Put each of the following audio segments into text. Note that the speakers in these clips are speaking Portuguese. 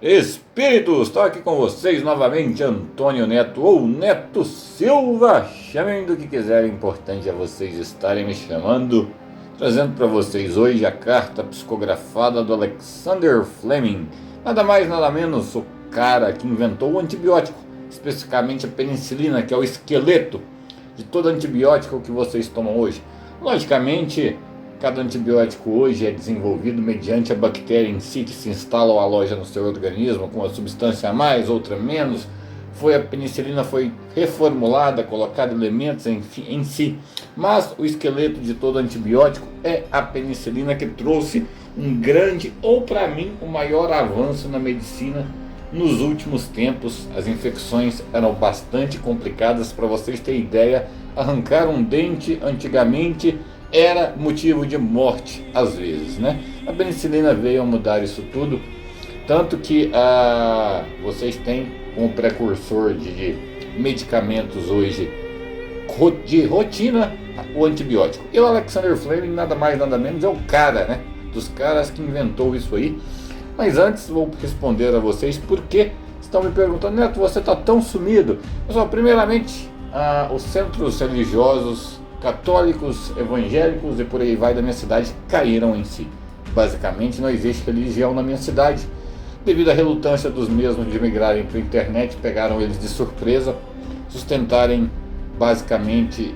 Espíritos, estou aqui com vocês novamente, Antônio Neto ou Neto Silva. Chamem do que quiserem, o importante é vocês estarem me chamando. Trazendo para vocês hoje a carta psicografada do Alexander Fleming. Nada mais, nada menos, o cara que inventou o antibiótico, especificamente a penicilina, que é o esqueleto de todo antibiótico que vocês tomam hoje. Logicamente, cada antibiótico hoje é desenvolvido mediante a bactéria em si, que se instala ou aloja no seu organismo com uma substância a mais, outra menos. A penicilina foi reformulada, colocada elementos em si, mas o esqueleto de todo antibiótico é a penicilina, que trouxe um grande, ou para mim, o maior avanço na medicina nos últimos tempos. As infecções eram bastante complicadas. Para vocês terem ideia, arrancar um dente antigamente era motivo de morte às vezes, né? A penicilina veio a mudar isso tudo, tanto que vocês têm como precursor de medicamentos hoje de rotina o antibiótico. E o Alexander Fleming nada mais nada menos é o cara, né? Dos caras que inventou isso aí. Mas antes vou responder a vocês porque estão me perguntando: Neto, você está tão sumido? Pessoal, primeiramente, os centros religiosos católicos, evangélicos e por aí vai da minha cidade caíram em si. Basicamente não existe religião na minha cidade. Devido à relutância dos mesmos de migrarem para a internet, pegaram eles de surpresa, sustentarem basicamente,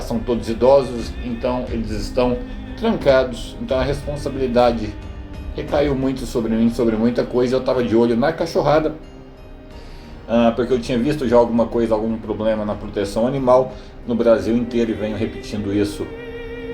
são todos idosos, então eles estão trancados. Então a responsabilidade recaiu muito sobre mim, sobre muita coisa. Eu estava de olho na cachorrada, porque eu tinha visto já alguma coisa, algum problema na proteção animal no Brasil inteiro, e venho repetindo isso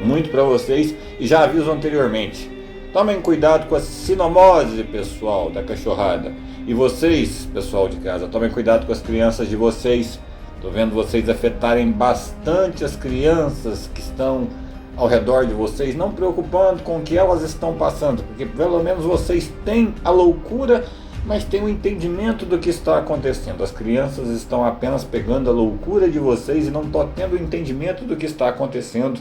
muito para vocês, e já aviso anteriormente: tomem cuidado com a sinomose, pessoal da cachorrada. E vocês, pessoal de casa, tomem cuidado com as crianças de vocês. Estou vendo vocês afetarem bastante as crianças que estão ao redor de vocês, não preocupando com o que elas estão passando, porque pelo menos vocês têm a loucura, mas tem o entendimento do que está acontecendo. As crianças estão apenas pegando a loucura de vocês e não estão tendo o entendimento do que está acontecendo.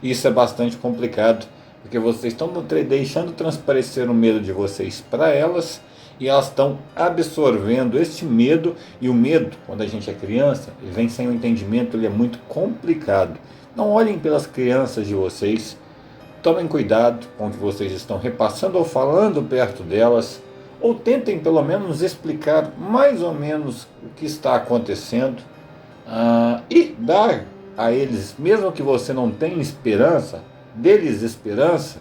Isso é bastante complicado, porque vocês estão deixando transparecer o medo de vocês para elas, e elas estão absorvendo este medo. E o medo, quando a gente é criança, ele vem sem o entendimento, ele é muito complicado. Não olhem pelas crianças de vocês, tomem cuidado com o que vocês estão repassando ou falando perto delas, ou tentem pelo menos explicar mais ou menos o que está acontecendo, e dar a eles, mesmo que você não tenha esperança, deles esperança,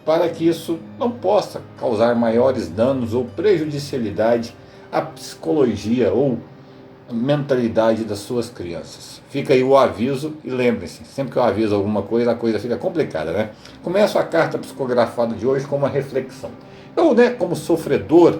para que isso não possa causar maiores danos ou prejudicialidade à psicologia ou mentalidade das suas crianças. Fica aí o aviso, e lembrem-se, sempre que eu aviso alguma coisa, a coisa fica complicada, né? Começo a carta psicografada de hoje com uma reflexão. Eu, né, como sofredor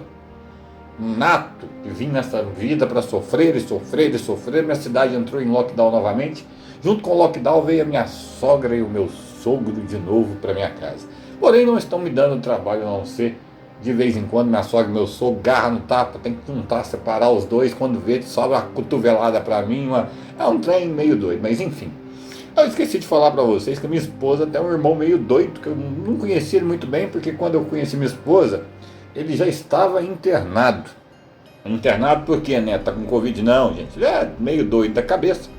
nato, que vim nessa vida para sofrer e sofrer e sofrer, minha cidade entrou em lockdown novamente. Junto com o lockdown veio a minha sogra e o meu sogro de novo para minha casa. Porém, não estão me dando trabalho, a não ser de vez em quando minha sogra e meu sogro garra no tapa, tem que juntar, separar os dois. Quando vê, sobra uma cotovelada para mim, é um trem meio doido, mas enfim. Eu esqueci de falar para vocês que a minha esposa tem um irmão meio doido, que eu não conhecia ele muito bem, porque quando eu conheci minha esposa, ele já estava internado. Internado por quê, né? Tá com Covid? Não, gente. Ele é meio doido da cabeça.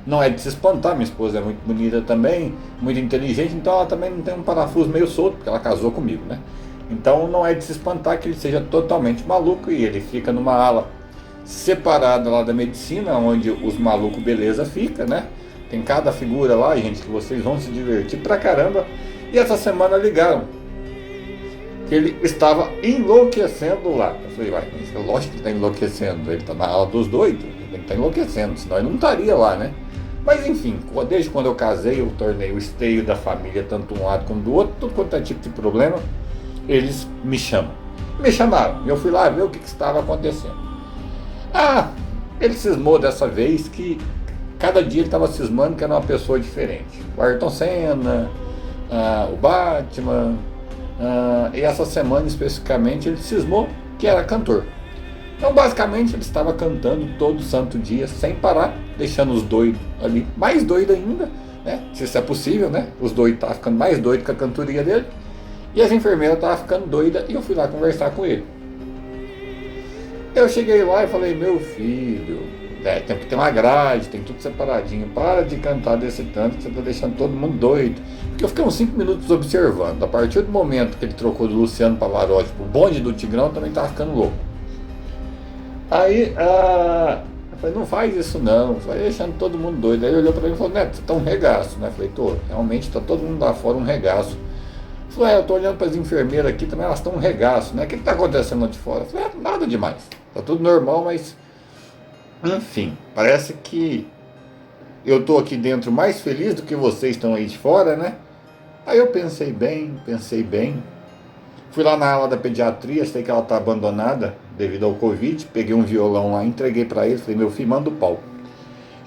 Não é de se espantar, minha esposa é muito bonita também, muito inteligente, então ela também não tem um parafuso meio solto, porque ela casou comigo, né? Então não é de se espantar que ele seja totalmente maluco, e ele fica numa ala separada lá da medicina, onde os malucos beleza fica, né? Tem cada figura lá, gente, que vocês vão se divertir pra caramba. E essa semana ligaram que ele estava enlouquecendo lá. Eu falei, lógico que ele está enlouquecendo, ele está na ala dos doidos, ele tem que estar enlouquecendo, senão ele não estaria lá, né? Mas enfim, desde quando eu casei, eu tornei o esteio da família, tanto um lado como do outro, tudo quanto é tipo de problema, eles me chamam. Me chamaram, e eu fui lá ver o que estava acontecendo. Ele cismou dessa vez que cada dia ele estava cismando que era uma pessoa diferente. O Ayrton Senna, o Batman, e essa semana especificamente ele cismou que era cantor. Então basicamente ele estava cantando todo santo dia, sem parar, deixando os doidos ali, mais doido ainda, né? Se isso é possível, né? Os doidos estavam ficando mais doidos com a cantoria dele, e as enfermeiras estavam ficando doidas, e eu fui lá conversar com ele. Eu cheguei lá e falei, meu filho, tem que ter uma grade, tem tudo separadinho, para de cantar desse tanto que você está deixando todo mundo doido. Porque eu fiquei uns 5 minutos observando. A partir do momento que ele trocou do Luciano Pavarotti pro bonde do Tigrão, também estava ficando louco. Aí, eu falei, não faz isso não, vai deixando todo mundo doido. Aí ele olhou para mim e falou, Neto, você tá um regaço, né? Eu falei, tô, realmente tá todo mundo lá fora um regaço. Ele falou, eu tô olhando para as enfermeiras aqui também, elas estão um regaço, né? O que tá acontecendo lá de fora? Eu falei, nada demais, tá tudo normal, mas enfim, parece que eu tô aqui dentro mais feliz do que vocês estão aí de fora, né? Aí eu pensei bem. Fui lá na ala da pediatria, sei que ela tá abandonada devido ao Covid, peguei um violão lá, entreguei para ele, falei, meu filho, manda o pau.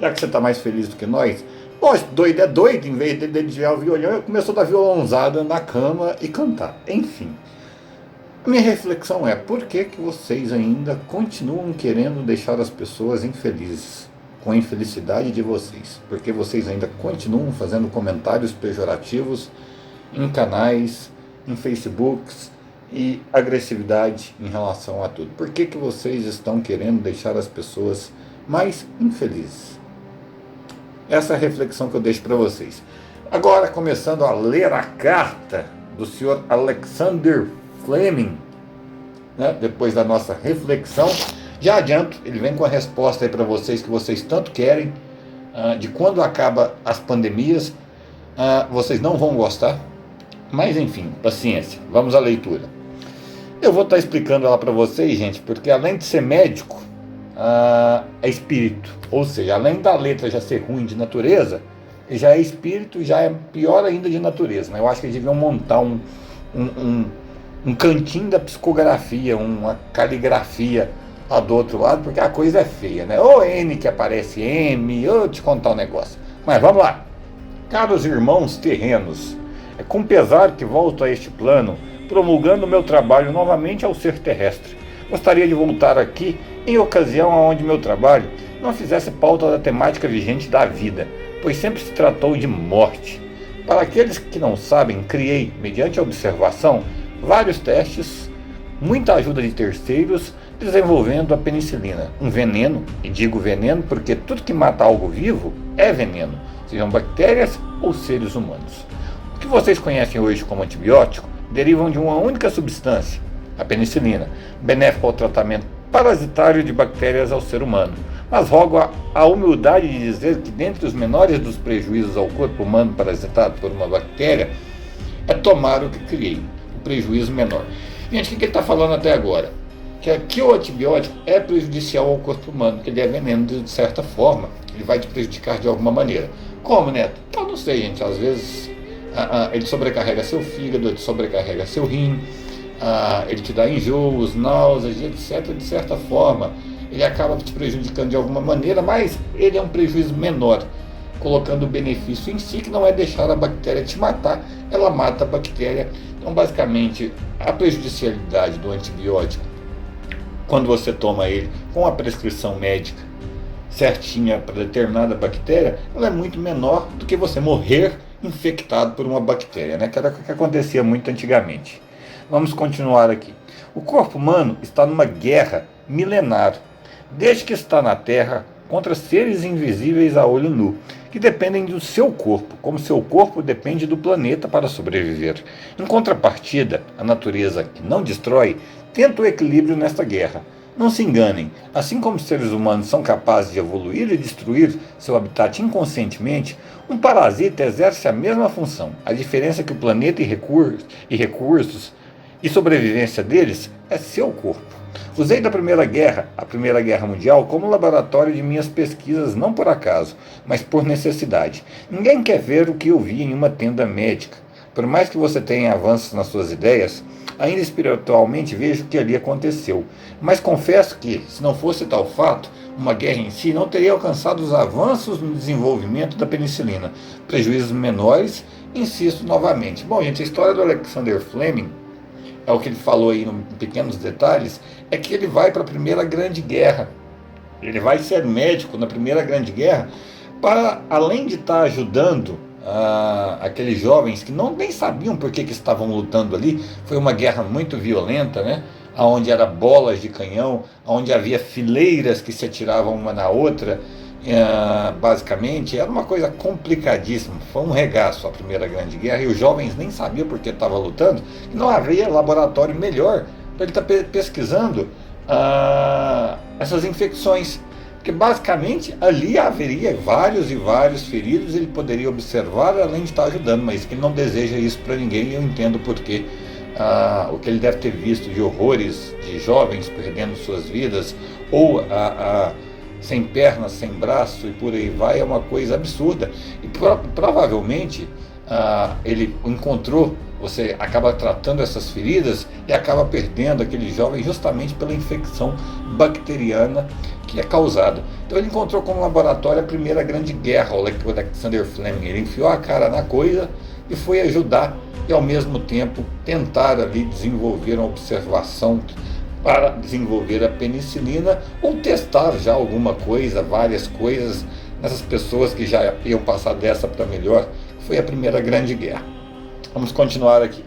Já que você tá mais feliz do que nós, poxa, doido é doido, em vez dele desviar o violão, eu começou a dar violãozada na cama e cantar. Enfim, a minha reflexão é, por que vocês ainda continuam querendo deixar as pessoas infelizes com a infelicidade de vocês? Porque vocês ainda continuam fazendo comentários pejorativos em canais, em Facebooks e agressividade em relação a tudo. Por que vocês estão querendo deixar as pessoas mais infelizes? Essa é a reflexão que eu deixo para vocês. Agora, começando a ler a carta do senhor Alexander Fleming, né? Depois da nossa reflexão, já adianto, ele vem com a resposta aí para vocês que vocês tanto querem, de quando acaba as pandemias. Vocês não vão gostar, mas enfim, paciência, vamos à leitura. Eu vou estar explicando ela para vocês, gente, porque além de ser médico, é espírito, ou seja, além da letra já ser ruim de natureza, ele já é espírito, já é pior ainda de natureza, né? Eu acho que eles deviam montar um cantinho da psicografia, uma caligrafia lá do outro lado, porque a coisa é feia, né? Ou N que aparece M, ou te contar um negócio. Mas vamos lá. Caros irmãos terrenos, é com pesar que volto a este plano, promulgando meu trabalho novamente ao ser terrestre. Gostaria de voltar aqui em ocasião onde meu trabalho não fizesse pauta da temática vigente da vida, pois sempre se tratou de morte. Para aqueles que não sabem, criei, mediante a observação, vários testes, muita ajuda de terceiros, desenvolvendo a penicilina, um veneno, e digo veneno porque tudo que mata algo vivo é veneno, sejam bactérias ou seres humanos. O que vocês conhecem hoje como antibiótico derivam de uma única substância, a penicilina, benéfica ao tratamento parasitário de bactérias ao ser humano. Mas rogo a humildade de dizer que dentre os menores dos prejuízos ao corpo humano parasitado por uma bactéria é tomar o que criei, o prejuízo menor. Gente, o que ele está falando até agora? Que o antibiótico é prejudicial ao corpo humano, que ele é veneno de certa forma, ele vai te prejudicar de alguma maneira. Como, Neto? Eu não sei, gente, às vezes ele sobrecarrega seu fígado, ele sobrecarrega seu rim, ele te dá enjoos, náuseas, etc. De certa forma, ele acaba te prejudicando de alguma maneira, mas ele é um prejuízo menor, colocando o benefício em si, que não é deixar a bactéria te matar, ela mata a bactéria. Então, basicamente, a prejudicialidade do antibiótico, quando você toma ele com a prescrição médica certinha para determinada bactéria, ela é muito menor do que você morrer infectado por uma bactéria, né? Que era o que acontecia muito antigamente. Vamos continuar aqui. O corpo humano está numa guerra milenar, desde que está na Terra, contra seres invisíveis a olho nu, que dependem do seu corpo, como seu corpo depende do planeta para sobreviver. Em contrapartida, a natureza, que não destrói, tenta o equilíbrio nesta guerra. Não se enganem, assim como os seres humanos são capazes de evoluir e destruir seu habitat inconscientemente, um parasita exerce a mesma função. A diferença é que o planeta e recursos e sobrevivência deles é seu corpo. Usei a Primeira Guerra Mundial, como laboratório de minhas pesquisas, não por acaso, mas por necessidade. Ninguém quer ver o que eu vi em uma tenda médica. Por mais que você tenha avanços nas suas ideias, ainda espiritualmente vejo o que ali aconteceu. Mas confesso que, se não fosse tal fato, uma guerra em si não teria alcançado os avanços no desenvolvimento da penicilina. Prejuízos menores, insisto novamente. Bom, gente, a história do Alexander Fleming, é o que ele falou aí em pequenos detalhes, é que ele vai para a Primeira Grande Guerra. Ele vai ser médico na Primeira Grande Guerra para, além de estar ajudando aqueles jovens que nem sabiam por que estavam lutando ali. Foi uma guerra muito violenta, né? onde era bolas de canhão, onde havia fileiras que se atiravam uma na outra. Basicamente era uma coisa complicadíssima, foi um regaço a Primeira Grande Guerra, e os jovens nem sabiam porque estava lutando, e não havia laboratório melhor para ele estar pesquisando essas infecções, porque basicamente ali haveria vários e vários feridos, ele poderia observar além de estar ajudando, mas que ele não deseja isso para ninguém, e eu entendo porque o que ele deve ter visto de horrores de jovens perdendo suas vidas, ou sem pernas, sem braço e por aí vai, é uma coisa absurda. E provavelmente ele encontrou, você acaba tratando essas feridas e acaba perdendo aquele jovem justamente pela infecção bacteriana que é causada. Então ele encontrou como laboratório a Primeira Grande Guerra, o Alexander Fleming. Ele enfiou a cara na coisa e foi ajudar e ao mesmo tempo tentar ali desenvolver uma observação para desenvolver a penicilina, ou testar já alguma coisa, várias coisas, nessas pessoas que já iam passar dessa para melhor. Foi a Primeira Grande Guerra. Vamos continuar aqui.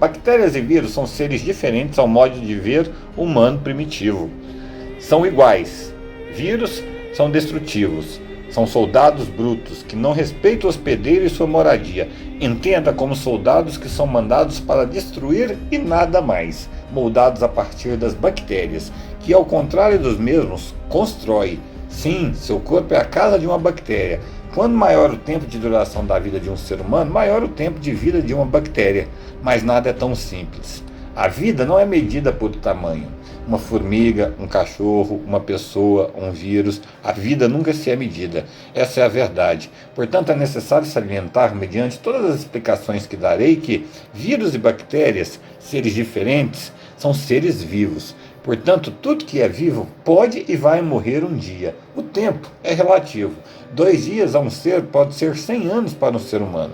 Bactérias e vírus são seres diferentes ao modo de ver humano primitivo. São iguais. Vírus são destrutivos. São soldados brutos que não respeitam o hospedeiro e sua moradia. Entenda como soldados que são mandados para destruir e nada mais, moldados a partir das bactérias, que ao contrário dos mesmos, constrói. Sim, seu corpo é a casa de uma bactéria. Quanto maior o tempo de duração da vida de um ser humano, maior o tempo de vida de uma bactéria. Mas nada é tão simples. A vida não é medida por tamanho. Uma formiga, um cachorro, uma pessoa, um vírus, a vida nunca se é medida. Essa é a verdade. Portanto, é necessário salientar, mediante todas as explicações que darei, que vírus e bactérias, seres diferentes, são seres vivos. Portanto, tudo que é vivo pode e vai morrer um dia. O tempo é relativo. 2 dias a um ser pode ser 100 anos para um ser humano.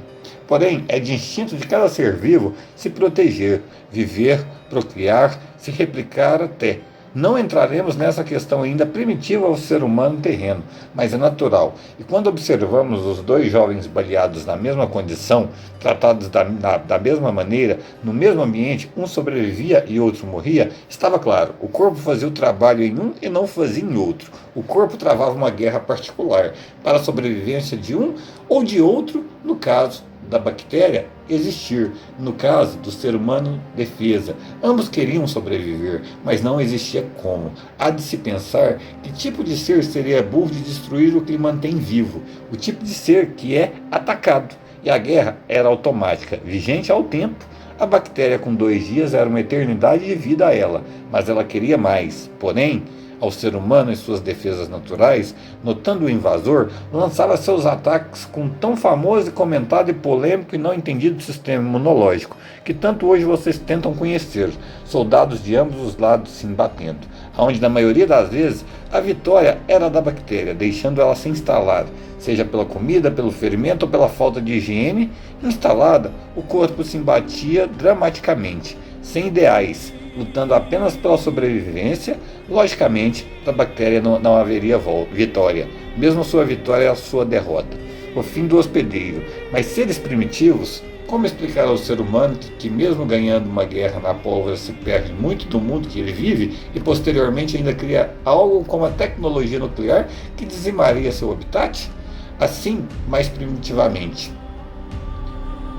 Porém, é de instinto de cada ser vivo se proteger, viver, procriar, se replicar até. Não entraremos nessa questão ainda primitiva ao ser humano terreno, mas é natural. E quando observamos os 2 jovens baleados na mesma condição, tratados da mesma maneira, no mesmo ambiente, um sobrevivia e outro morria, estava claro, o corpo fazia o trabalho em um e não fazia em outro. O corpo travava uma guerra particular para a sobrevivência de um ou de outro, no caso da bactéria, existir, no caso do ser humano, defesa. Ambos queriam sobreviver, mas não existia como. Há de se pensar que tipo de ser seria burro de destruir o que lhe mantém vivo, o tipo de ser que é atacado. E a guerra era automática, vigente ao tempo. A bactéria com 2 dias era uma eternidade de vida a ela, mas ela queria mais. Porém, ao ser humano e suas defesas naturais, notando o invasor, lançava seus ataques com tão famoso e comentado e polêmico e não entendido sistema imunológico, que tanto hoje vocês tentam conhecer, soldados de ambos os lados se embatendo, onde na maioria das vezes a vitória era da bactéria, deixando ela se instalar, seja pela comida, pelo ferimento ou pela falta de higiene. Instalada, o corpo se embatia dramaticamente, sem ideais, lutando apenas pela sobrevivência. Logicamente, da bactéria não haveria vitória, mesmo sua vitória é a sua derrota, o fim do hospedeiro. Mas seres primitivos, como explicar ao ser humano que mesmo ganhando uma guerra na pólvora se perde muito do mundo que ele vive e posteriormente ainda cria algo como a tecnologia nuclear que dizimaria seu habitat? Assim, mais primitivamente,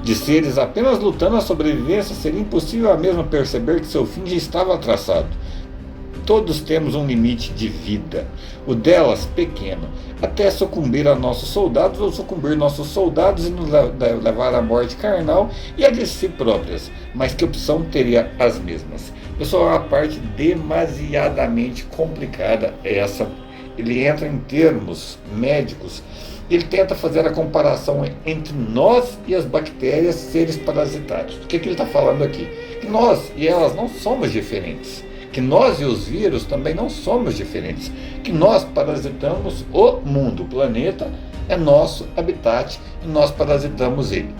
de seres apenas lutando a sobrevivência, seria impossível a mesma perceber que seu fim já estava traçado. Todos temos um limite de vida, o delas pequeno, até sucumbir a nossos soldados ou sucumbir nossos soldados e nos levar à morte carnal e a de si próprias. Mas que opção teria as mesmas? Pessoal, é uma parte demasiadamente complicada essa. Ele entra em termos médicos. Ele tenta fazer a comparação entre nós e as bactérias, seres parasitários. O que ele está falando aqui? Que nós e elas não somos diferentes. Que nós e os vírus também não somos diferentes. Que nós parasitamos o mundo. O planeta é nosso habitat e nós parasitamos ele.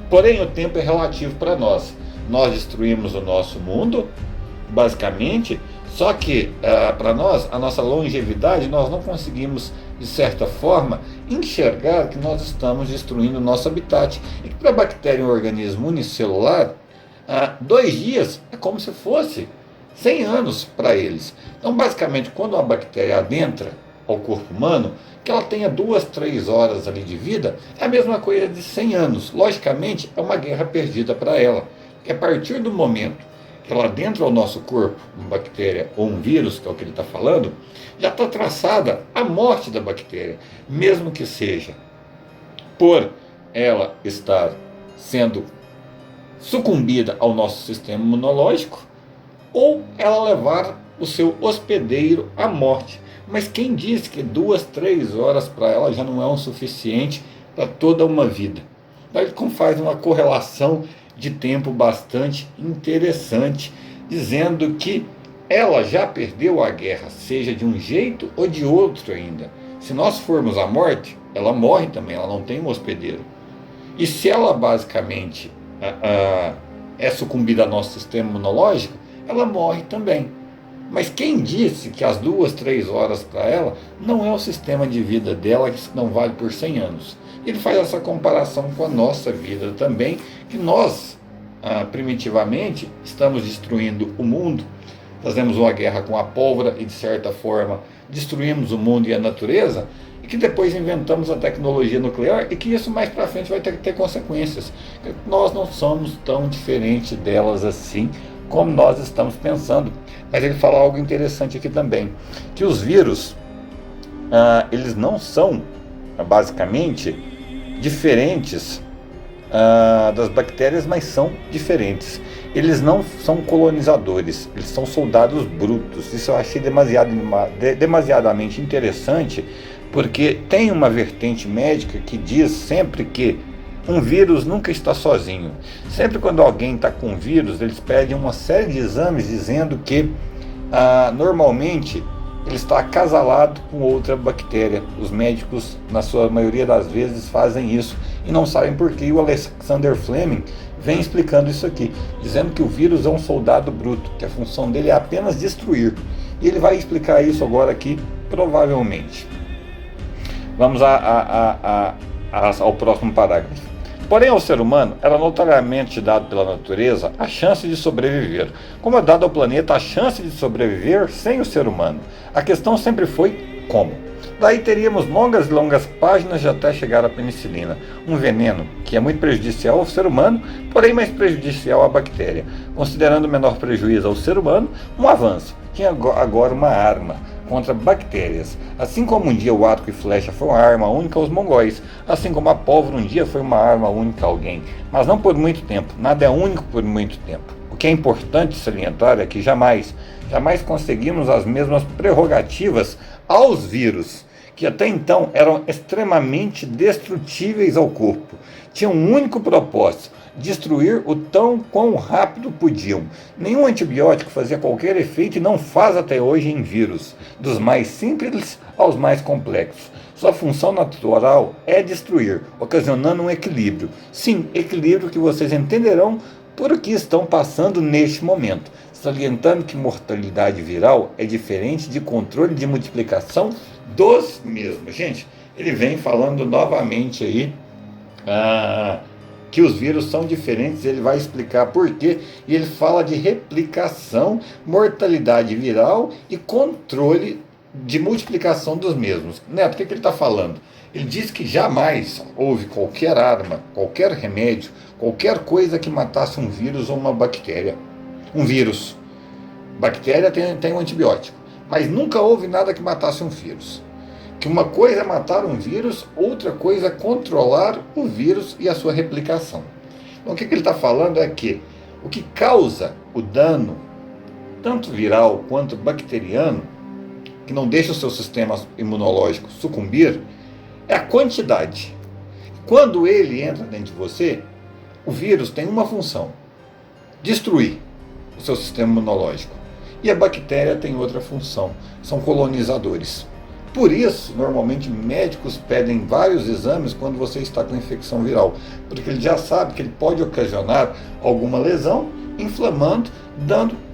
Porém, o tempo é relativo para nós. Nós destruímos o nosso mundo, basicamente, só que para nós, a nossa longevidade, nós não conseguimos, de certa forma, enxergar que nós estamos destruindo o nosso habitat. E que para a bactéria, um organismo unicelular, 2 dias é como se fosse 100 anos para eles. Então, basicamente, quando uma bactéria adentra ao corpo humano, que ela tenha 2, 3 horas ali de vida, é a mesma coisa de 100 anos. Logicamente, é uma guerra perdida para ela. Porque a partir do momento que ela adentra ao nosso corpo, uma bactéria ou um vírus, que é o que ele está falando, já está traçada a morte da bactéria, mesmo que seja por ela estar sendo sucumbida ao nosso sistema imunológico, ou ela levar o seu hospedeiro à morte. Mas quem disse que 2, 3 horas para ela já não é o suficiente para toda uma vida? Daí ele faz uma correlação de tempo bastante interessante, dizendo que ela já perdeu a guerra, seja de um jeito ou de outro ainda. Se nós formos à morte, ela morre também, ela não tem um hospedeiro. E se ela basicamente é sucumbida ao nosso sistema imunológico, ela morre também. Mas quem disse que as 2, 3 horas para ela não é o sistema de vida dela, que não vale por 100 anos? Ele faz essa comparação com a nossa vida também, que nós, primitivamente, estamos destruindo o mundo, fazemos uma guerra com a pólvora e, de certa forma, destruímos o mundo e a natureza, e que depois inventamos a tecnologia nuclear e que isso mais para frente vai ter consequências. Nós não somos tão diferentes delas assim, como nós estamos pensando. Mas ele fala algo interessante aqui também, que os vírus, eles não são, basicamente, diferentes das bactérias, mas são diferentes. Eles não são colonizadores, eles são soldados brutos. Isso eu achei demasiadamente interessante, porque tem uma vertente médica que diz sempre que um vírus nunca está sozinho. Sempre quando alguém está com vírus, eles pedem uma série de exames dizendo que normalmente ele está acasalado com outra bactéria. Os médicos, na sua maioria das vezes, fazem isso e não sabem por quê. O Alexander Fleming vem explicando isso aqui, dizendo que o vírus é um soldado bruto, que a função dele é apenas destruir. E ele vai explicar isso agora aqui, provavelmente. Vamos ao próximo parágrafo. Porém, ao ser humano, era notoriamente dado pela natureza a chance de sobreviver, como é dado ao planeta a chance de sobreviver sem o ser humano. A questão sempre foi como. Daí teríamos longas e longas páginas de até chegar à penicilina, um veneno que é muito prejudicial ao ser humano, porém mais prejudicial à bactéria. Considerando o menor prejuízo ao ser humano, um avanço. Tinha agora uma arma contra bactérias. Assim como um dia o arco e flecha foi uma arma única aos mongóis, assim como a pólvora um dia foi uma arma única a alguém. Mas não por muito tempo, nada é único por muito tempo. O que é importante salientar é que jamais conseguimos as mesmas prerrogativas aos vírus, que até então eram extremamente destrutíveis ao corpo. Tinham um único propósito: destruir o tão quão rápido podiam. Nenhum antibiótico fazia qualquer efeito e não faz até hoje em vírus, dos mais simples aos mais complexos. Sua função natural é destruir, ocasionando um equilíbrio. Sim, equilíbrio que vocês entenderão por o que estão passando neste momento, salientando que mortalidade viral é diferente de controle de multiplicação dos mesmos. Gente, ele vem falando novamente aí que os vírus são diferentes, ele vai explicar por quê, e ele fala de replicação, mortalidade viral e controle de multiplicação dos mesmos. Neto, o que ele está falando? Ele diz que jamais houve qualquer arma, qualquer remédio, qualquer coisa que matasse um vírus ou uma bactéria. Um vírus. Bactéria tem um antibiótico, mas nunca houve nada que matasse um vírus. Que uma coisa é matar um vírus, outra coisa é controlar o vírus e a sua replicação. Então o que ele está falando é que o que causa o dano, tanto viral quanto bacteriano, que não deixa o seu sistema imunológico sucumbir, é a quantidade. Quando ele entra dentro de você, o vírus tem uma função: destruir o seu sistema imunológico. E a bactéria tem outra função: são colonizadores. Por isso, normalmente, médicos pedem vários exames quando você está com infecção viral, porque ele já sabe que ele pode ocasionar alguma lesão, inflamando,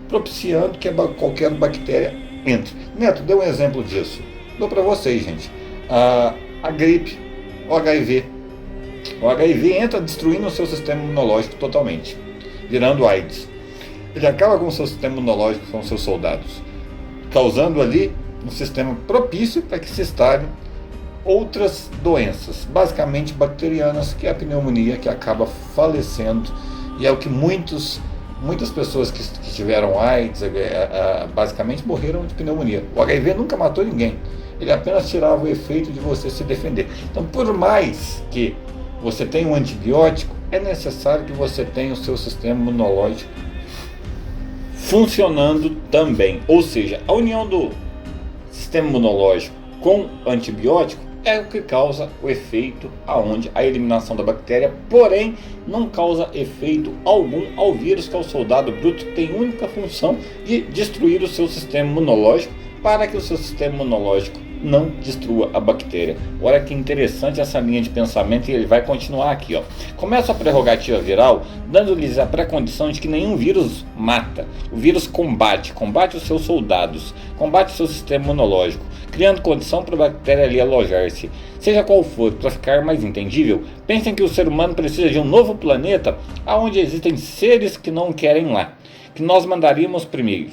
propiciando que qualquer bactéria entre. Neto, dê um exemplo disso. Dou para vocês, gente. A gripe, o HIV. O HIV entra destruindo o seu sistema imunológico totalmente, virando AIDS. ele acaba com o seu sistema imunológico, com os seus soldados, causando ali um sistema propício para que se instalem outras doenças, basicamente bacterianas, que é a pneumonia, que acaba falecendo, e é o que muitas pessoas que tiveram AIDS, basicamente morreram de pneumonia. O HIV nunca matou ninguém, ele apenas tirava o efeito de você se defender. Então, por mais que você tenha um antibiótico, é necessário que você tenha o seu sistema imunológico funcionando também. Ou seja, a união do sistema imunológico com antibiótico é o que causa o efeito aonde a eliminação da bactéria, porém não causa efeito algum ao vírus, que é o soldado bruto, que tem única função de destruir o seu sistema imunológico, para que o seu sistema imunológico não destrua a bactéria. Olha que interessante essa linha de pensamento, e ele vai continuar aqui, ó. Começa a prerrogativa viral, dando-lhes a pré-condição de que nenhum vírus mata. O vírus combate os seus soldados, combate o seu sistema imunológico, criando condição para a bactéria ali alojar-se. Seja qual for, para ficar mais entendível, pensem que o ser humano precisa de um novo planeta, onde existem seres que não querem lá, que nós mandaríamos primeiro,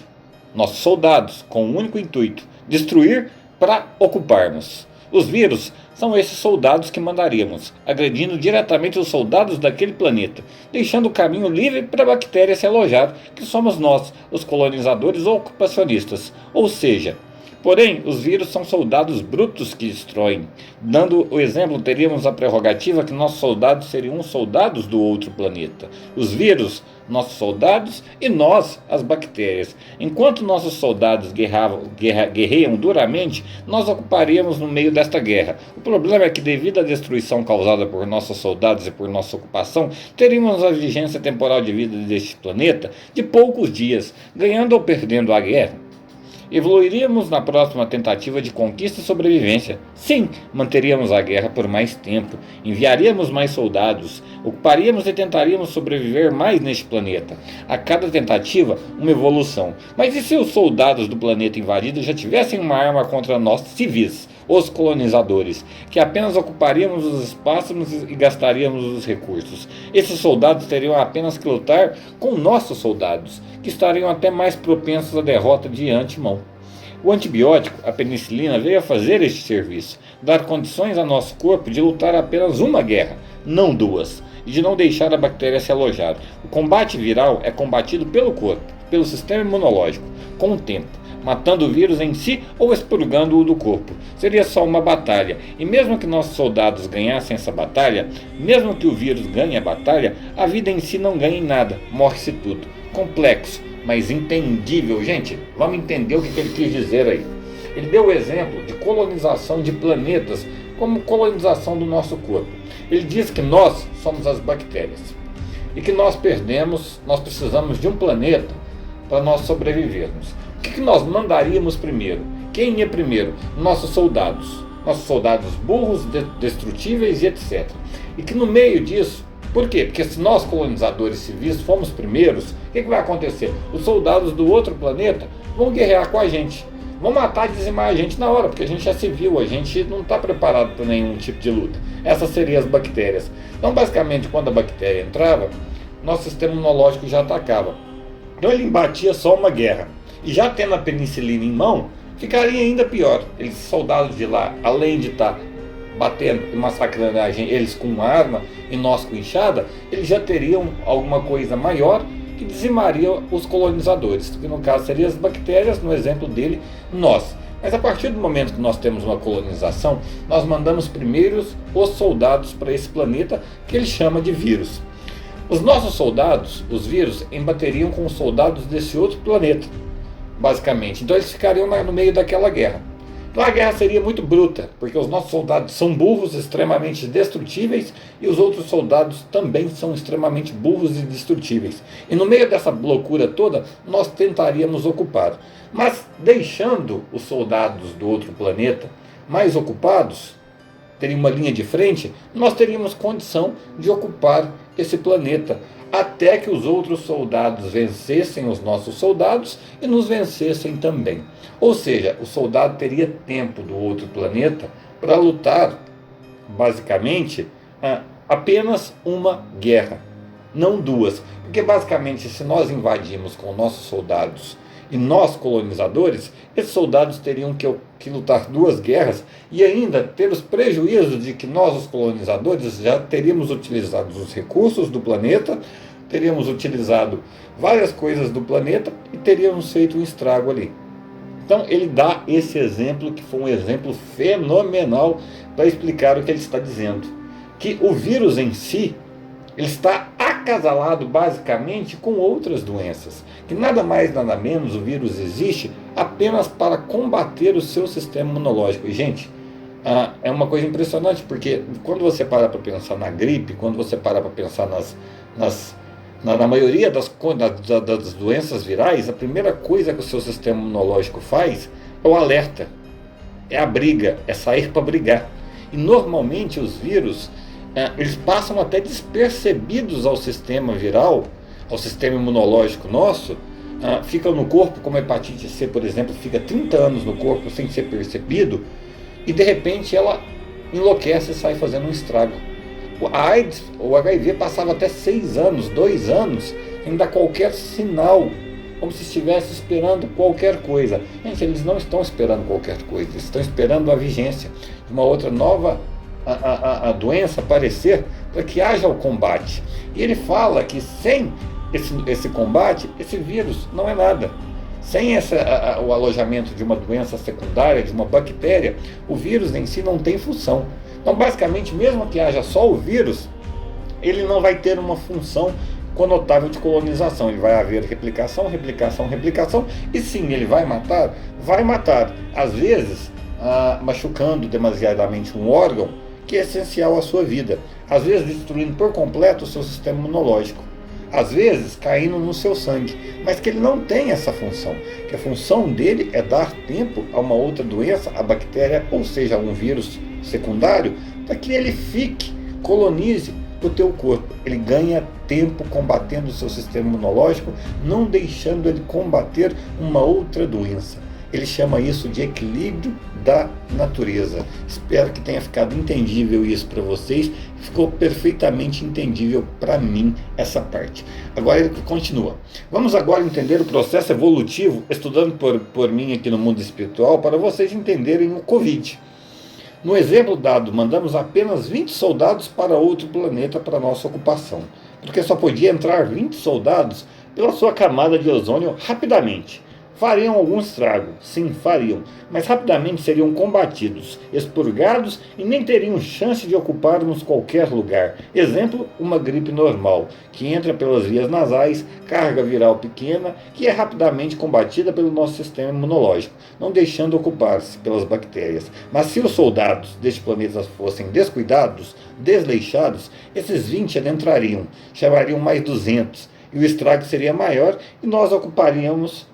nossos soldados, com o único intuito, destruir para ocuparmos. Os vírus são esses soldados que mandaríamos, agredindo diretamente os soldados daquele planeta, deixando o caminho livre para a bactéria se alojar, que somos nós, os colonizadores ou ocupacionistas. Ou seja, porém, os vírus são soldados brutos que destroem. Dando o exemplo, teríamos a prerrogativa que nossos soldados seriam soldados do outro planeta. Os vírus, nossos soldados, e nós, as bactérias. Enquanto nossos soldados guerreiam duramente, nós ocuparíamos no meio desta guerra. O problema é que, devido à destruição causada por nossos soldados e por nossa ocupação, teríamos a vigência temporal de vida deste planeta de poucos dias, ganhando ou perdendo a guerra. Evoluiríamos na próxima tentativa de conquista e sobrevivência. Sim, manteríamos a guerra por mais tempo, enviaríamos mais soldados, ocuparíamos e tentaríamos sobreviver mais neste planeta. A cada tentativa, uma evolução. Mas e se os soldados do planeta invadido já tivessem uma arma contra nós civis, os colonizadores, que apenas ocuparíamos os espaços e gastaríamos os recursos? Esses soldados teriam apenas que lutar com nossos soldados, que estariam até mais propensos à derrota de antemão. O antibiótico, a penicilina, veio a fazer este serviço, dar condições a nosso corpo de lutar apenas uma guerra, não duas, e de não deixar a bactéria se alojar. O combate viral é combatido pelo corpo, pelo sistema imunológico, com o tempo, matando o vírus em si ou expurgando-o do corpo. Seria só uma batalha, e mesmo que nossos soldados ganhassem essa batalha, mesmo que o vírus ganhe a batalha, a vida em si não ganha em nada, morre-se tudo. Complexo, mas entendível. Gente, vamos entender o que ele quis dizer aí. Ele deu o exemplo de colonização de planetas como colonização do nosso corpo. Ele diz que nós somos as bactérias e que nós precisamos de um planeta para nós sobrevivermos. O que nós mandaríamos primeiro? Quem ia primeiro? Nossos soldados burros, destrutíveis e etc. E que no meio disso, por quê? Porque se nós, colonizadores civis, fomos primeiros, o que vai acontecer? Os soldados do outro planeta vão guerrear com a gente, vão matar e dizimar a gente na hora, porque a gente é civil, a gente não está preparado para nenhum tipo de luta. Essas seriam as bactérias. Então, basicamente, quando a bactéria entrava, nosso sistema imunológico já atacava. Então ele embatia só uma guerra. E já tendo a penicilina em mão, ficaria ainda pior. Eles, soldados de lá, além de estar batendo e massacrando eles com arma e nós com enxada, eles já teriam alguma coisa maior que dizimaria os colonizadores, que no caso seriam as bactérias, no exemplo dele, nós. Mas a partir do momento que nós temos uma colonização, nós mandamos primeiro os soldados para esse planeta, que ele chama de vírus. Os nossos soldados, os vírus, embateriam com os soldados desse outro planeta, basicamente. Então eles ficariam no meio daquela guerra. Então a guerra seria muito bruta, porque os nossos soldados são burros, extremamente destrutíveis, e os outros soldados também são extremamente burros e destrutíveis. E no meio dessa loucura toda, nós tentaríamos ocupar. Mas deixando os soldados do outro planeta mais ocupados, teria uma linha de frente, nós teríamos condição de ocupar esse planeta, até que os outros soldados vencessem os nossos soldados e nos vencessem também. Ou seja, o soldado teria tempo do outro planeta para lutar, basicamente, apenas uma guerra. não duas. Porque basicamente, se nós invadimos com nossos soldados e nós colonizadores, esses soldados teriam que lutar duas guerras e ainda ter os prejuízos de que nós, os colonizadores, já teríamos utilizado os recursos do planeta, teríamos utilizado várias coisas do planeta e teríamos feito um estrago ali. Então ele dá esse exemplo, que foi um exemplo fenomenal para explicar o que ele está dizendo. Que o vírus em si, ele está acasalado basicamente com outras doenças. Que nada mais, nada menos, o vírus existe apenas para combater o seu sistema imunológico. E, gente, é uma coisa impressionante, porque quando você para pensar na gripe, quando você para pensar na maioria das doenças virais, a primeira coisa que o seu sistema imunológico faz é o alerta, é a briga, é sair para brigar. E normalmente os vírus, eles passam até despercebidos ao sistema viral, ao sistema imunológico nosso, ficam no corpo, como a hepatite C, por exemplo, fica 30 anos no corpo sem ser percebido, e de repente ela enlouquece e sai fazendo um estrago. A AIDS, o HIV, passava até 6 anos, 2 anos, sem dar qualquer sinal, como se estivesse esperando qualquer coisa. Gente, eles não estão esperando qualquer coisa, eles estão esperando a vigência de uma outra nova a doença aparecer para que haja o combate. E ele fala que sem esse combate, esse vírus não é nada. Sem o alojamento de uma doença secundária, de uma bactéria, o vírus em si não tem função. Então, basicamente, mesmo que haja só o vírus, ele não vai ter uma função conotável de colonização. Ele vai haver replicação, replicação, replicação, e sim, ele vai matar? Vai matar. Às vezes, machucando demasiadamente um órgão que é essencial à sua vida. Às vezes, destruindo por completo o seu sistema imunológico. Às vezes, caindo no seu sangue. Mas que ele não tem essa função. Que a função dele é dar tempo a uma outra doença, a bactéria, ou seja, um vírus secundário, para que ele colonize o teu corpo. Ele ganha tempo combatendo o seu sistema imunológico, não deixando ele combater uma outra doença. Ele chama isso de equilíbrio da natureza. Espero que tenha ficado entendível isso para vocês. Ficou perfeitamente entendível para mim essa parte. Agora ele continua. Vamos agora entender o processo evolutivo, estudando por mim aqui no mundo espiritual, para vocês entenderem o Covid. No exemplo dado, mandamos apenas 20 soldados para outro planeta para nossa ocupação, porque só podia entrar 20 soldados pela sua camada de ozônio rapidamente. Fariam algum estrago, sim, fariam, mas rapidamente seriam combatidos, expurgados e nem teriam chance de ocuparmos qualquer lugar. Exemplo, uma gripe normal, que entra pelas vias nasais, carga viral pequena, que é rapidamente combatida pelo nosso sistema imunológico, não deixando ocupar-se pelas bactérias. Mas se os soldados deste planeta fossem descuidados, desleixados, esses 20 adentrariam, chamariam mais 200, e o estrago seria maior e nós ocuparíamos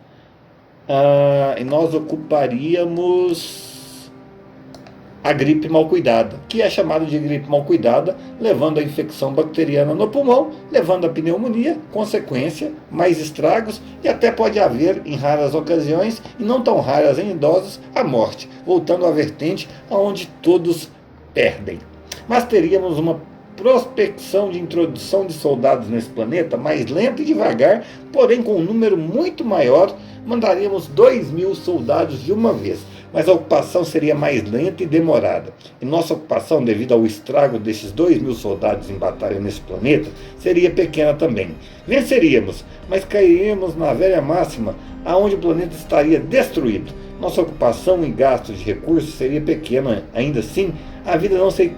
a gripe mal cuidada, que é chamada de gripe mal cuidada, levando a infecção bacteriana no pulmão, levando a pneumonia, consequência, mais estragos e até pode haver, em raras ocasiões, e não tão raras em idosos, a morte, voltando à vertente onde todos perdem. Mas teríamos uma prospecção de introdução de soldados nesse planeta mais lenta e devagar, porém com um número muito maior. Mandaríamos 2.000 soldados de uma vez, mas a ocupação seria mais lenta e demorada. E nossa ocupação, devido ao estrago desses 2.000 soldados em batalha nesse planeta, seria pequena também. Venceríamos, mas cairíamos na velha máxima, aonde o planeta estaria destruído. Nossa ocupação e gastos de recursos seria pequena, ainda assim, a vida não se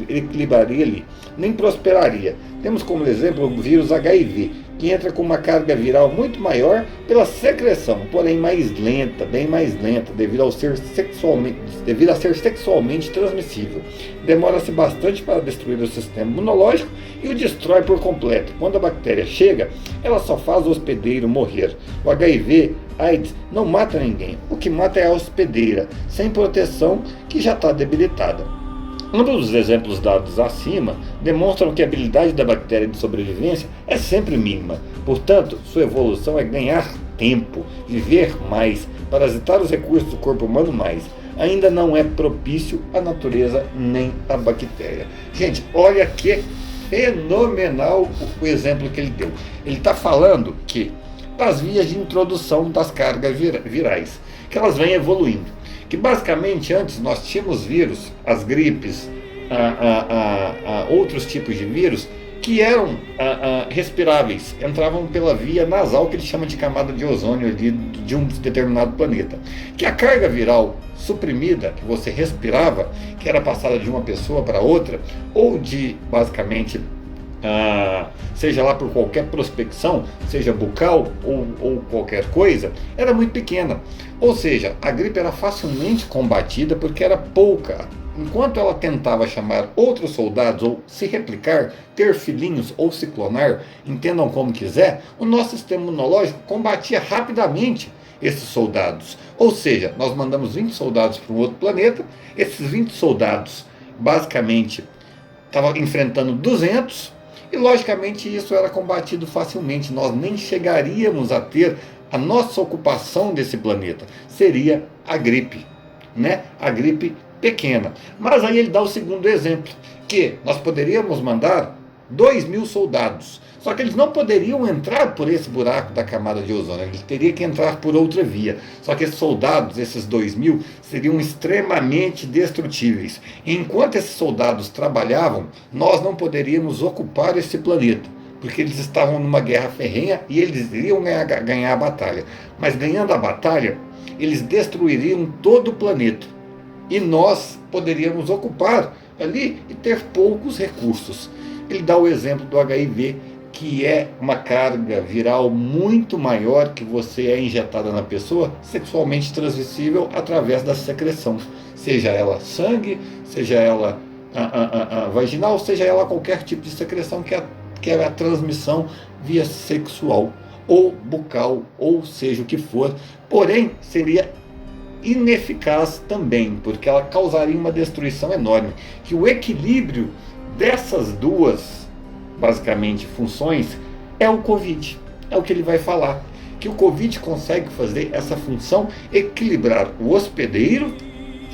equilibraria ali, nem prosperaria. Temos como exemplo o vírus HIV, que entra com uma carga viral muito maior pela secreção, porém mais lenta, bem mais lenta, devido a ser sexualmente transmissível. Demora-se bastante para destruir o sistema imunológico e o destrói por completo. Quando a bactéria chega, ela só faz o hospedeiro morrer. O HIV, AIDS, não mata ninguém. O que mata é a hospedeira, sem proteção, que já está debilitada. Um dos exemplos dados acima demonstram que a habilidade da bactéria de sobrevivência é sempre mínima. Portanto, sua evolução é ganhar tempo, viver mais, parasitar os recursos do corpo humano mais. Ainda não é propício à natureza nem à bactéria. Gente, olha que fenomenal o exemplo que ele deu. Ele está falando que das vias de introdução das cargas virais, que elas vêm evoluindo. Que basicamente antes nós tínhamos vírus, as gripes, outros tipos de vírus que eram respiráveis, entravam pela via nasal, que ele chama de camada de ozônio ali, de um determinado planeta. Que a carga viral suprimida, que você respirava, que era passada de uma pessoa para outra, ou de, basicamente, seja lá por qualquer prospecção, seja bucal ou qualquer coisa, era muito pequena. Ou seja, a gripe era facilmente combatida porque era pouca. Enquanto ela tentava chamar outros soldados ou se replicar, ter filhinhos ou se clonar, entendam como quiser, o nosso sistema imunológico combatia rapidamente esses soldados. Ou seja, nós mandamos 20 soldados para um outro planeta, esses 20 soldados basicamente estavam enfrentando 200 e logicamente isso era combatido facilmente. Nós nem chegaríamos a ter a nossa ocupação desse planeta. Seria a gripe, né? A gripe pequena. Mas aí ele dá o segundo exemplo, que nós poderíamos mandar 2.000 soldados, só que eles não poderiam entrar por esse buraco da camada de ozônio, eles teriam que entrar por outra via. Só que esses soldados, esses 2.000, seriam extremamente destrutíveis. E enquanto esses soldados trabalhavam, nós não poderíamos ocupar esse planeta, porque eles estavam numa guerra ferrenha e eles iriam ganhar a batalha. Mas ganhando a batalha, eles destruiriam todo o planeta. E nós poderíamos ocupar ali e ter poucos recursos. Ele dá o exemplo do HIV, que é uma carga viral muito maior que você é injetada na pessoa, sexualmente transmissível através da secreção. Seja ela sangue, seja ela vaginal, seja ela qualquer tipo de secreção que é a transmissão via sexual, ou bucal, ou seja o que for. Porém, seria ineficaz também, porque ela causaria uma destruição enorme. Que o equilíbrio dessas duas, basicamente, funções é o Covid. É o que ele vai falar. Que o Covid consegue fazer essa função, equilibrar o hospedeiro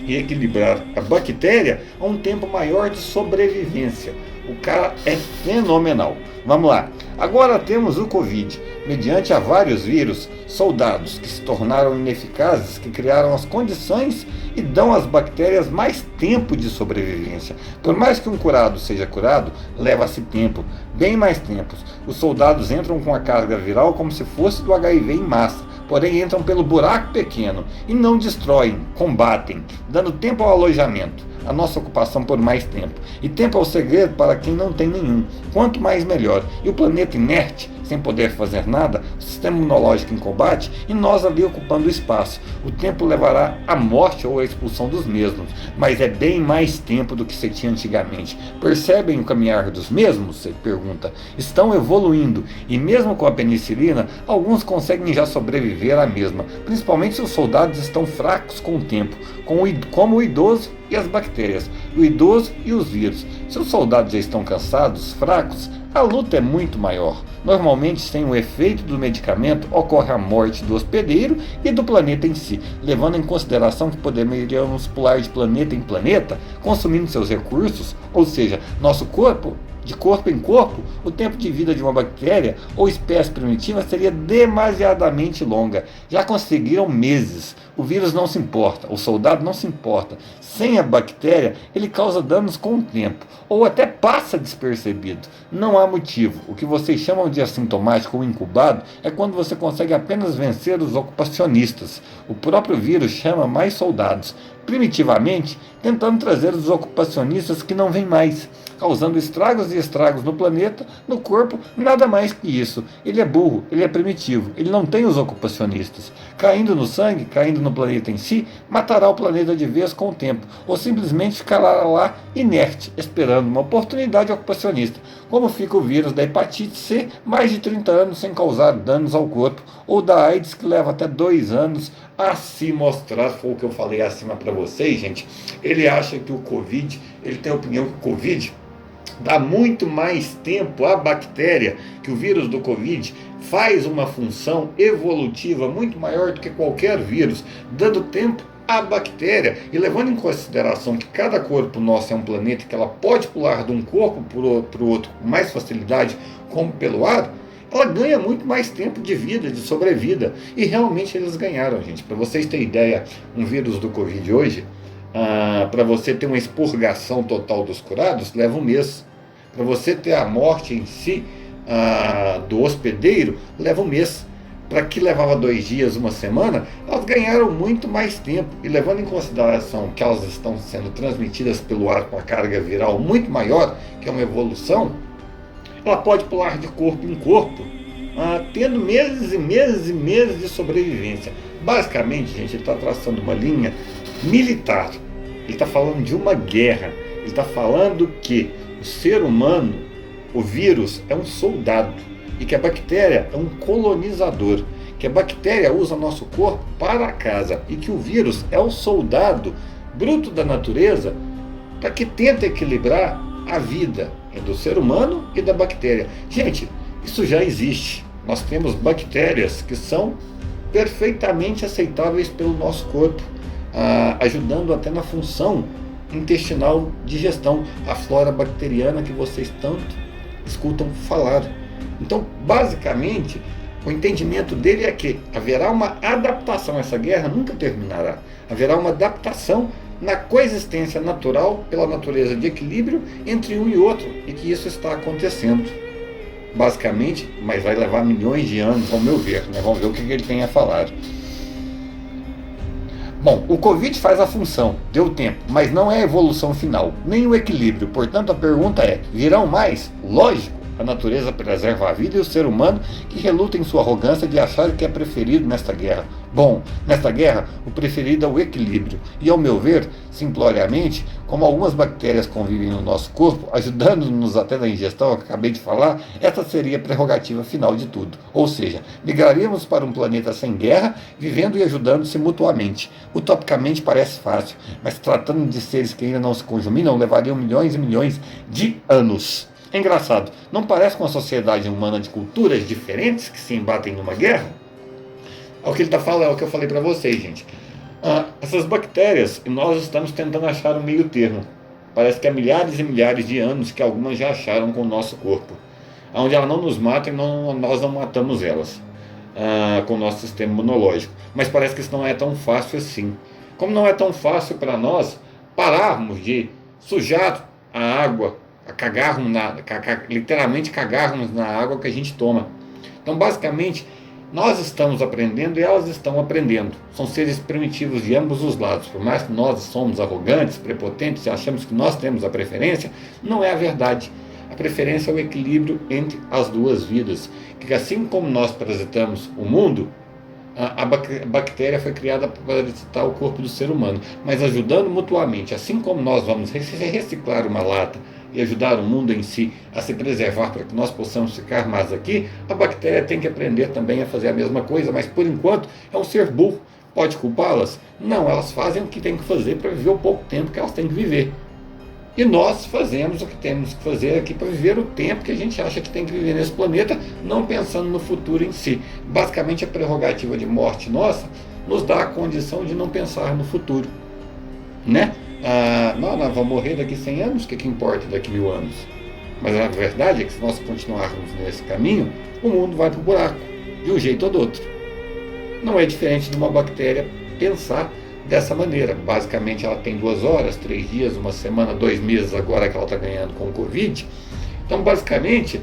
e equilibrar a bactéria a um tempo maior de sobrevivência. O cara é fenomenal. Vamos lá. Agora temos o Covid. Mediante a vários vírus, soldados que se tornaram ineficazes, que criaram as condições e dão às bactérias mais tempo de sobrevivência. Por mais que um curado seja curado, leva-se tempo, bem mais tempo. Os soldados entram com a carga viral como se fosse do HIV em massa, porém entram pelo buraco pequeno e não destroem, combatem, dando tempo ao alojamento. A nossa ocupação por mais tempo. E tempo é o segredo para quem não tem nenhum. Quanto mais melhor. E o planeta inerte, sem poder fazer nada, o sistema imunológico em combate e nós ali ocupando o espaço. O tempo levará à morte ou à expulsão dos mesmos, mas é bem mais tempo do que se tinha antigamente. Percebem o caminhar dos mesmos? Você pergunta. Estão evoluindo e mesmo com a penicilina, alguns conseguem já sobreviver à mesma, principalmente se os soldados estão fracos com o tempo, como o idoso e as bactérias, o idoso e os vírus. Se os soldados já estão cansados, fracos, a luta é muito maior. Normalmente, sem o efeito do medicamento, ocorre a morte do hospedeiro e do planeta em si, levando em consideração que poderíamos pular de planeta em planeta, consumindo seus recursos, ou seja, nosso corpo, de corpo em corpo, o tempo de vida de uma bactéria ou espécie primitiva seria demasiadamente longa. Já conseguiram meses. O vírus não se importa, o soldado não se importa. Sem a bactéria, ele causa danos com o tempo, ou até passa despercebido. Não há motivo. O que vocês chamam de assintomático ou incubado é quando você consegue apenas vencer os ocupacionistas. O próprio vírus chama mais soldados, primitivamente tentando trazer os ocupacionistas que não vêm mais, causando estragos e estragos no planeta, no corpo, nada mais que isso. Ele é burro, ele é primitivo, ele não tem os ocupacionistas. Caindo no sangue, caindo no planeta em si, matará o planeta de vez com o tempo, ou simplesmente ficará lá inerte, esperando uma oportunidade ocupacionista. Como fica o vírus da hepatite C, mais de 30 anos sem causar danos ao corpo, ou da AIDS, que leva até 2 anos a se mostrar. Foi o que eu falei acima para vocês, gente. Ele acha que o Covid, ele tem a opinião que o Covid dá muito mais tempo à bactéria, que o vírus do Covid faz uma função evolutiva muito maior do que qualquer vírus, dando tempo A bactéria, e levando em consideração que cada corpo nosso é um planeta, que ela pode pular de um corpo para o outro com mais facilidade, como pelo ar, ela ganha muito mais tempo de vida, de sobrevida. E realmente eles ganharam, gente. Para vocês terem ideia, um vírus do Covid hoje, para você ter uma expurgação total dos curados, leva um mês. Para você ter a morte em si do hospedeiro, leva um mês. Para que levava 2 dias, uma semana, elas ganharam muito mais tempo. E levando em consideração que elas estão sendo transmitidas pelo ar com a carga viral muito maior, que é uma evolução, ela pode pular de corpo em corpo, tendo meses e meses e meses de sobrevivência. Basicamente, gente, ele está traçando uma linha militar. Ele está falando de uma guerra. Ele está falando que o ser humano, o vírus, é um soldado. E que a bactéria é um colonizador, que a bactéria usa nosso corpo para a casa e que o vírus é o soldado bruto da natureza para que tenta equilibrar a vida do ser humano e da bactéria. Gente, isso já existe. Nós temos bactérias que são perfeitamente aceitáveis pelo nosso corpo, ajudando até na função intestinal, digestão, a flora bacteriana que vocês tanto escutam falar. Então, basicamente, o entendimento dele é que haverá uma adaptação, essa guerra nunca terminará. Haverá uma adaptação na coexistência natural, pela natureza de equilíbrio entre um e outro, e que isso está acontecendo. Basicamente, mas vai levar milhões de anos, ao meu ver, né? Vamos ver o que ele tem a falar. Bom, o Covid faz a função, deu tempo, mas não é a evolução final, nem o equilíbrio. Portanto, a pergunta é, virão mais? Lógico. A natureza preserva a vida e o ser humano que reluta em sua arrogância de achar que é preferido nesta guerra. Bom, nesta guerra, o preferido é o equilíbrio. E, ao meu ver, simploriamente, como algumas bactérias convivem no nosso corpo, ajudando-nos até na ingestão, que acabei de falar, essa seria a prerrogativa final de tudo. Ou seja, migraríamos para um planeta sem guerra, vivendo e ajudando-se mutuamente. Utopicamente parece fácil, mas tratando de seres que ainda não se conjuminam, levariam milhões e milhões de anos. É engraçado, não parece com uma sociedade humana de culturas diferentes que se embatem numa guerra? É o que ele está falando, é o que eu falei para vocês, gente. Essas bactérias, nós estamos tentando achar um meio termo. Parece que há milhares e milhares de anos que algumas já acharam com o nosso corpo. Onde elas não nos matam e nós não matamos elas com o nosso sistema imunológico. Mas parece que isso não é tão fácil assim. Como não é tão fácil para nós pararmos de sujar a água, literalmente cagarmos na água que a gente toma. Então, basicamente, nós estamos aprendendo e elas estão aprendendo. São seres primitivos de ambos os lados. Por mais que nós somos arrogantes, prepotentes e achamos que nós temos a preferência, não é a verdade. A preferência é o equilíbrio entre as duas vidas. Que assim como nós parasitamos o mundo, a bactéria foi criada para parasitar o corpo do ser humano, mas ajudando mutuamente. Assim como nós vamos reciclar uma lata e ajudar o mundo em si a se preservar para que nós possamos ficar mais aqui, a bactéria tem que aprender também a fazer a mesma coisa, mas por enquanto é um ser burro. Pode culpá-las? Não, elas fazem o que têm que fazer para viver o pouco tempo que elas têm que viver. E nós fazemos o que temos que fazer aqui para viver o tempo que a gente acha que tem que viver nesse planeta, não pensando no futuro em si. Basicamente, a prerrogativa de morte nossa nos dá a condição de não pensar no futuro, né? Nós vamos morrer daqui 100 anos, o que importa daqui 1000 anos? Mas a verdade é que se nós continuarmos nesse caminho, o mundo vai para o buraco, de um jeito ou do outro. Não é diferente de uma bactéria pensar dessa maneira. Basicamente, ela tem 2 horas, 3 dias, uma semana, 2 meses agora que ela está ganhando com o Covid. Então, basicamente,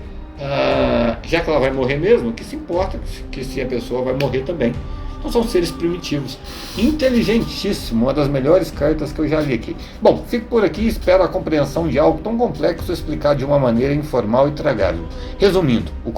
já que ela vai morrer mesmo, o que se importa que se a pessoa vai morrer também. Então são seres primitivos, inteligentíssimo, uma das melhores cartas que eu já li aqui. Bom, fico por aqui e espero a compreensão de algo tão complexo explicar de uma maneira informal e tragável. Resumindo, o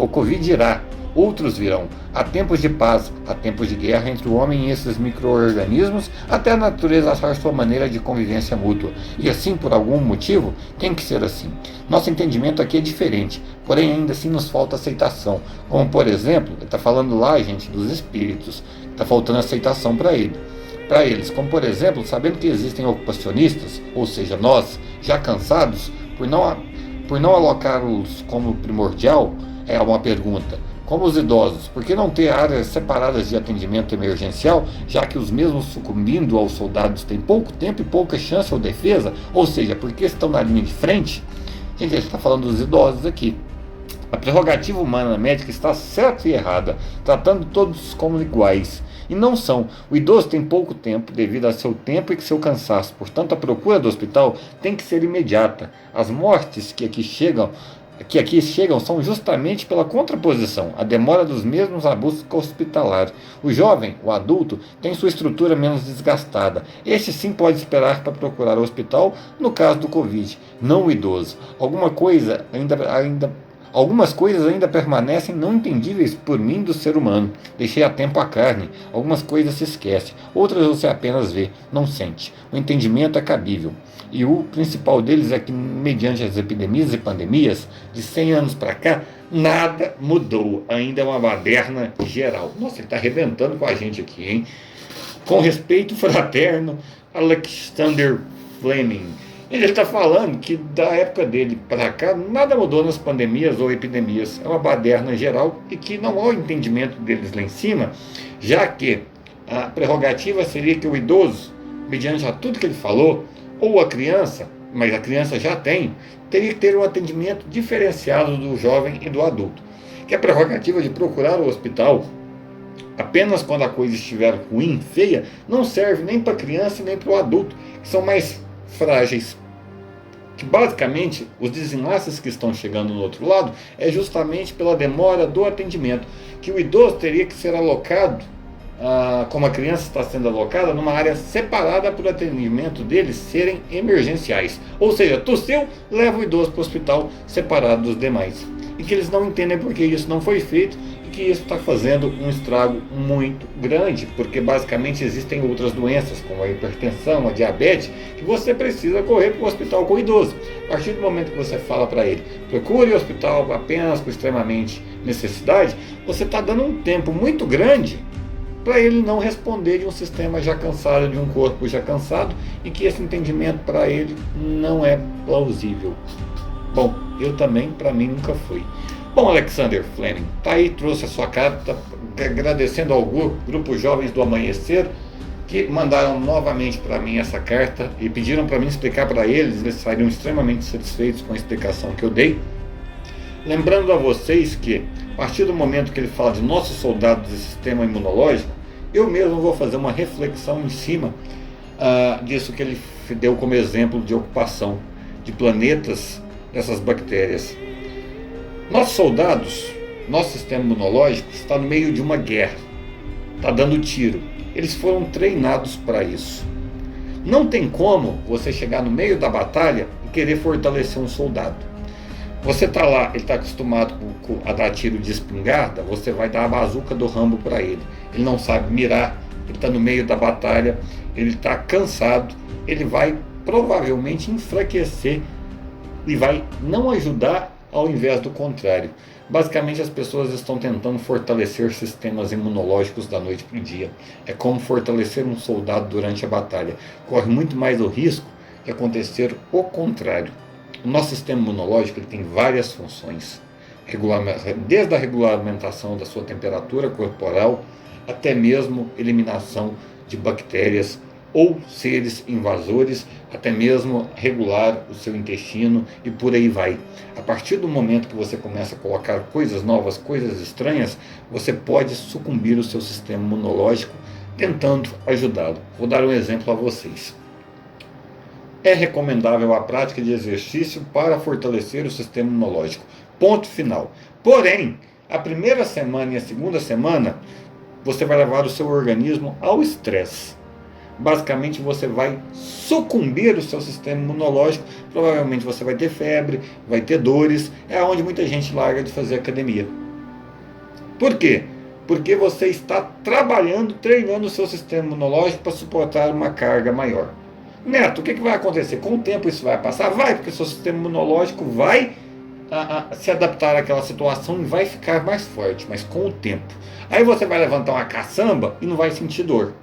Covid irá, outros virão. Há tempos de paz, há tempos de guerra entre o homem e esses micro-organismos, até a natureza achar sua maneira de convivência mútua. E assim, por algum motivo, tem que ser assim. Nosso entendimento aqui é diferente, porém ainda assim nos falta aceitação. Como, por exemplo, ele está falando lá, gente, dos espíritos. Está faltando aceitação para eles. Como, por exemplo, sabendo que existem ocupacionistas, ou seja, nós, já cansados, por não alocá-los como primordial, é uma pergunta. como os idosos, por que não ter áreas separadas de atendimento emergencial, já que os mesmos sucumbindo aos soldados têm pouco tempo e pouca chance ou defesa? Ou seja, porque estão na linha de frente? Gente, a gente está falando dos idosos aqui. A prerrogativa humana médica está certa e errada, tratando todos como iguais. E não são. O idoso tem pouco tempo devido a seu tempo e seu cansaço. Portanto, a procura do hospital tem que ser imediata. As mortes que aqui chegam são justamente pela contraposição, a demora dos mesmos à busca hospitalar. O jovem, o adulto, tem sua estrutura menos desgastada. Este sim pode esperar para procurar o hospital no caso do Covid, não o idoso. Algumas coisas ainda permanecem não entendíveis por mim do ser humano. Deixei a tempo a carne. Algumas coisas se esquece, outras você apenas vê, não sente. O entendimento é cabível. E o principal deles é que, mediante as epidemias e pandemias, de 100 anos para cá, nada mudou. Ainda é uma baderna geral. Nossa, ele está arrebentando com a gente aqui, hein? Com respeito fraterno, Alexander Fleming. Ele está falando que da época dele para cá, nada mudou nas pandemias ou epidemias. É uma baderna geral e que não há o entendimento deles lá em cima, já que a prerrogativa seria que o idoso, mediante a tudo que ele falou, ou a criança, mas a criança já tem, teria que ter um atendimento diferenciado do jovem e do adulto. Que a prerrogativa de procurar o hospital apenas quando a coisa estiver ruim, feia, não serve nem para a criança nem para o adulto, que são mais frágeis. Que basicamente os desenlaces que estão chegando no outro lado é justamente pela demora do atendimento, que o idoso teria que ser alocado, como a criança está sendo alocada, numa área separada para o atendimento deles serem emergenciais. Ou seja, tossiu, leva o idoso para o hospital separado dos demais. E que eles não entendem porque isso não foi feito e que isso está fazendo um estrago muito grande, porque basicamente existem outras doenças, como a hipertensão, a diabetes, que você precisa correr para o hospital com o idoso. A partir do momento que você fala para ele, procure o hospital apenas com extremamente necessidade, você está dando um tempo muito grande para ele não responder de um sistema já cansado, de um corpo já cansado, e que esse entendimento para ele não é plausível. Bom, eu também, para mim, nunca fui. Bom, Alexander Fleming, tá aí, trouxe a sua carta, agradecendo ao grupo Jovens do Amanhecer, que mandaram novamente para mim essa carta e pediram para mim explicar para eles, eles saíram extremamente satisfeitos com a explicação que eu dei. Lembrando a vocês que, a partir do momento que ele fala de nossos soldados e sistema imunológico, eu mesmo vou fazer uma reflexão em cima disso que ele deu como exemplo de ocupação de planetas dessas bactérias. Nossos soldados, nosso sistema imunológico está no meio de uma guerra, está dando tiro. Eles foram treinados para isso. Não tem como você chegar no meio da batalha e querer fortalecer um soldado. Você está lá, ele está acostumado a dar tiro de espingarda, você vai dar a bazuca do Rambo para ele. Ele não sabe mirar, ele está no meio da batalha, ele está cansado, ele vai provavelmente enfraquecer e vai não ajudar ao invés do contrário. Basicamente as pessoas estão tentando fortalecer sistemas imunológicos da noite para o dia. É como fortalecer um soldado durante a batalha. Corre muito mais o risco de acontecer o contrário. O nosso sistema imunológico ele tem várias funções, desde a regulamentação da sua temperatura corporal até mesmo eliminação de bactérias ou seres invasores, até mesmo regular o seu intestino e por aí vai. A partir do momento que você começa a colocar coisas novas, coisas estranhas, você pode sucumbir o seu sistema imunológico tentando ajudá-lo. Vou dar um exemplo a vocês. É recomendável a prática de exercício para fortalecer o sistema imunológico. Ponto final. Porém, a primeira semana e a segunda semana, você vai levar o seu organismo ao estresse. Basicamente, você vai sucumbir o seu sistema imunológico. Provavelmente você vai ter febre, vai ter dores. É onde muita gente larga de fazer academia. Por quê? Porque você está trabalhando, treinando o seu sistema imunológico para suportar uma carga maior. Neto, o que vai acontecer? Com o tempo isso vai passar? Vai, porque o seu sistema imunológico vai se adaptar àquela situação e vai ficar mais forte, mas com o tempo. Aí você vai levantar uma caçamba e não vai sentir dor,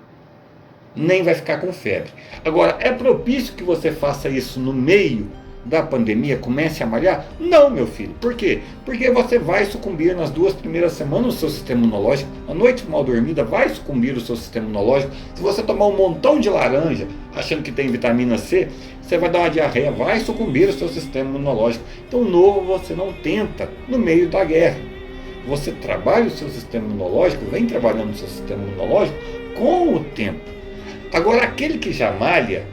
nem vai ficar com febre. Agora, é propício que você faça isso no meio da pandemia comece a malhar? Não, meu filho. Por quê? Porque você vai sucumbir nas 2 primeiras semanas o seu sistema imunológico. A noite mal dormida vai sucumbir o seu sistema imunológico. Se você tomar um montão de laranja, achando que tem vitamina C, você vai dar uma diarreia, vai sucumbir o seu sistema imunológico. Então, novo você não tenta no meio da guerra. Você trabalha o seu sistema imunológico, vem trabalhando o seu sistema imunológico com o tempo. Agora, aquele que já malha,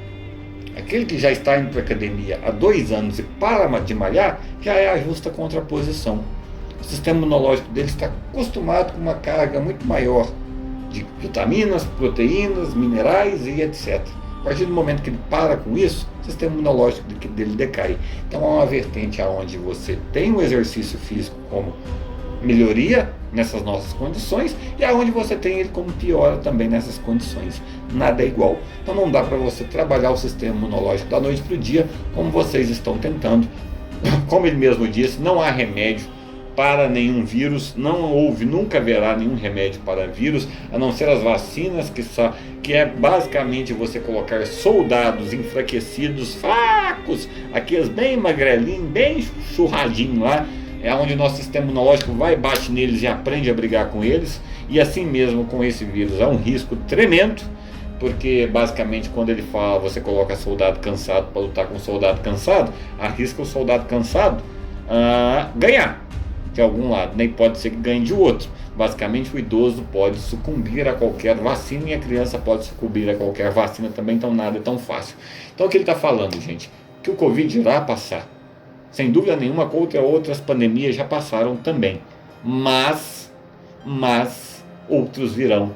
aquele que já está indo para a academia há 2 anos e para de malhar, já é a justa contraposição. O sistema imunológico dele está acostumado com uma carga muito maior de vitaminas, proteínas, minerais e etc. A partir do momento que ele para com isso, o sistema imunológico dele decai. Então há uma vertente onde você tem o exercício físico como melhoria nessas nossas condições e aonde você tem ele como piora também nessas condições. Nada é igual. Então não dá para você trabalhar o sistema imunológico da noite para o dia como vocês estão tentando. Como ele mesmo disse, não há remédio para nenhum vírus, não houve, nunca haverá nenhum remédio para vírus, a não ser as vacinas, que é basicamente você colocar soldados enfraquecidos, fracos, aqueles bem magrelinhos, bem churradinhos lá, é onde o nosso sistema imunológico vai, bate neles e aprende a brigar com eles. E assim mesmo com esse vírus, há um risco tremendo, porque basicamente quando ele fala, você coloca soldado cansado para lutar com soldado cansado, arrisca o soldado cansado ganhar de algum lado, nem pode ser que ganhe de outro. Basicamente o idoso pode sucumbir a qualquer vacina e a criança pode sucumbir a qualquer vacina também, então nada é tão fácil. Então o que ele está falando, gente? Que o Covid irá passar. Sem dúvida nenhuma, outras pandemias já passaram também. Mas outros virão.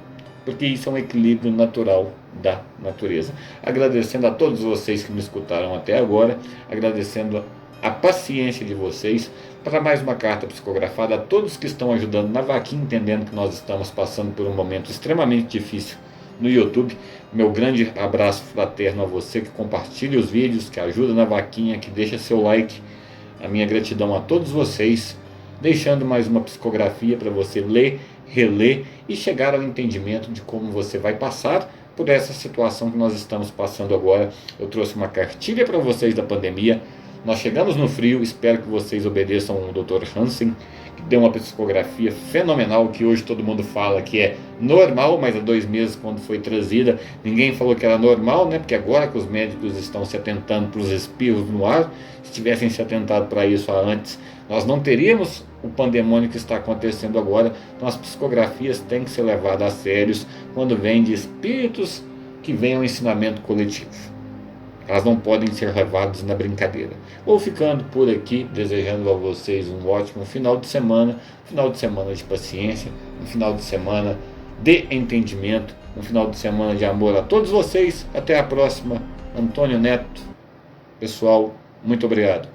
Porque isso é um equilíbrio natural da natureza. Agradecendo a todos vocês que me escutaram até agora. Agradecendo a paciência de vocês. Para mais uma carta psicografada a todos que estão ajudando na vaquinha, entendendo que nós estamos passando por um momento extremamente difícil no YouTube. Meu grande abraço fraterno a você que compartilha os vídeos, que ajuda na vaquinha, que deixa seu like. A minha gratidão a todos vocês, deixando mais uma psicografia para você ler, reler e chegar ao entendimento de como você vai passar por essa situação que nós estamos passando agora. Eu trouxe uma cartilha para vocês da pandemia. Nós chegamos no frio, espero que vocês obedeçam o Dr. Hansen, que deu uma psicografia fenomenal, que hoje todo mundo fala que é normal, mas há 2 meses, quando foi trazida, ninguém falou que era normal, né? Porque agora que os médicos estão se atentando para os espirros no ar, se tivessem se atentado para isso antes, nós não teríamos o pandemônio que está acontecendo agora. Então as psicografias têm que ser levadas a sérios quando vêm de espíritos que vêm ao ensinamento coletivo. Elas não podem ser levadas na brincadeira. Vou ficando por aqui, desejando a vocês um ótimo final de semana de paciência, um final de semana de entendimento, um final de semana de amor a todos vocês. Até a próxima. Antônio Neto. Pessoal, muito obrigado.